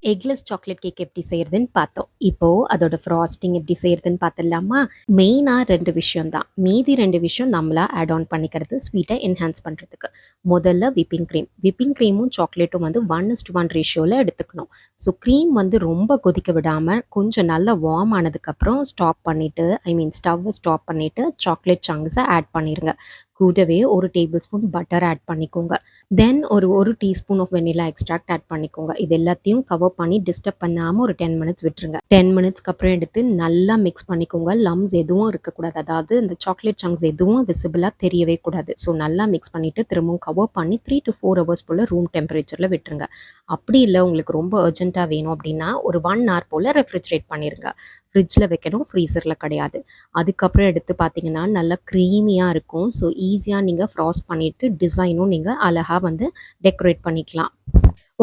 Eggless chocolate cake எப்படி செய்யறதுன்னு பார்த்தோம். இப்போ அதோட ஃப்ராஸ்டிங் எப்படி செய்யறதுன்னு பார்த்துடலாமா? மெயினா 2 விஷயம் தான். மீதி 2 விஷயம் நம்மளா ஆட் ஆன் பண்ணிக்கிறது ஸ்வீட்டை என்ஹான்ஸ் பண்ணுறதுக்கு. முதல்ல விப்பிங் க்ரீம். விப்பிங் க்ரீமும் சாக்லேட்டும் வந்து 1:1 ரேஷியோவில் எடுத்துக்கணும். ஸோ க்ரீம் வந்து ரொம்ப கொதிக்க விடாமல் கொஞ்சம் நல்லா வார்ம் ஆனதுக்கப்புறம் ஸ்டாப் பண்ணிவிட்டு ஸ்டவ்வை ஸ்டாப் பண்ணிவிட்டு சாக்லேட் சங்க்ஸை ஆட் பண்ணிடுங்க. கூடவே ஒரு டேபிள் ஸ்பூன் பட்டர் ஆட் பண்ணிக்கோங்க. தென் ஒரு teaspoon of vanilla extract add பண்ணிக்கோங்க. இது எல்லாத்தையும் கவர் பண்ணி டிஸ்டர்ப் பண்ணாமல் ஒரு 10 மினிட்ஸ் விட்டுருங்க. 10 மினிட்ஸ்க்கு அப்புறம் எடுத்து நல்லா மிக்ஸ் பண்ணிக்கோங்க. லம்ஸ் எதுவும் இருக்கக்கூடாது. அதாவது இந்த சாக்லேட் சங்க்ஸ் எதுவும் விசிபிளாக தெரியவே கூடாது. ஸோ நல்லா மிக்ஸ் பண்ணிவிட்டு திரும்பவும் கவர் பண்ணி 3 to 4 ஹவர்ஸ் போல் ரூம் டெம்பரேச்சரில் விட்டுருங்க. அப்படி இல்லை உங்களுக்கு ரொம்ப அர்ஜென்ட்டாக வேணும் அப்படின்னா ஒரு 1 hour போல் ரெஃப்ரிஜரேட் பண்ணிடுங்க. ஃப்ரிட்ஜில் வைக்கணும், ஃப்ரீசரில் கிடையாது. அதுக்கப்புறம் எடுத்து பார்த்தீங்கன்னா நல்லா க்ரீமியாக இருக்கும். ஸோ ஈஸியாக நீங்கள் ஃப்ராஸ்ட் பண்ணிவிட்டு டிசைனும் நீங்கள் அழகாக வந்து டெக்கரேட் பண்ணிக்கலாம்.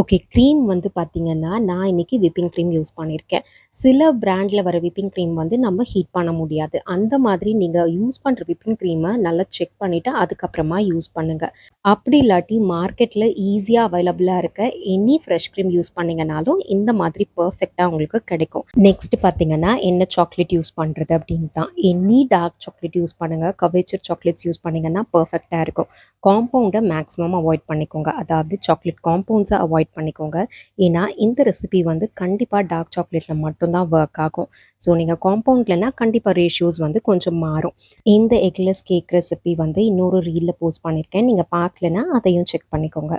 ஓகே. க்ரீம் வந்து பார்த்தீங்கன்னா, நான் இன்னைக்கு விப்பிங் க்ரீம் யூஸ் பண்ணியிருக்கேன். சில பிராண்ட்ல வர விப்பிங் க்ரீம் வந்து நம்ம ஹீட் பண்ண முடியாது. அந்த மாதிரி நீங்க யூஸ் பண்ற விப்பிங் க்ரீம நல்லா செக் பண்ணிட்டு, அதுக்கப்புறமா யூஸ் பண்ணுங்க. அப்படி இல்லாட்டி மார்க்கெட்ல ஈஸியா அவைலபிளா இருக்க எனி ஃப்ரெஷ் க்ரீம் யூஸ் பண்ணீங்கனாலும், இந்த மாதிரி பெர்ஃபெக்ட்டா உங்களுக்கு கிடைக்கும். நெக்ஸ்ட் பார்த்தீங்கன்னா, என்ன சாக்லேட் யூஸ் பண்றது அப்படின்னு தான். எனி டார்க் சாக்லேட் யூஸ் பண்ணுங்க. கவேச்சர் சாக்லேட்ஸ் யூஸ் பண்ணீங்கன்னா பெர்ஃபெக்ட்டா இருக்கும். காம்பவுண்ட மேக்ஸிமம் அவாய்ட் பண்ணிக்கோங்க. அதாவது சாக்லேட் காம்பவுண்ட்ஸை அவாய்ட் பண்ணிக்கோங்க. ஏன்னா இந்த ரெசிபி வந்து கண்டிப்பாக டார்க் சாக்லேட்டில் மட்டும்தான் ஒர்க் ஆகும். ஸோ நீங்கள் காம்பவுண்ட்லனா கண்டிப்பாக ரேஷியோஸ் வந்து கொஞ்சம் மாறும். இந்த எக்லெஸ் கேக் ரெசிபி வந்து இன்னொரு ரீலில் போஸ்ட் பண்ணியிருக்கேன். நீங்கள் பார்க்கலனா அதையும் செக் பண்ணிக்கோங்க.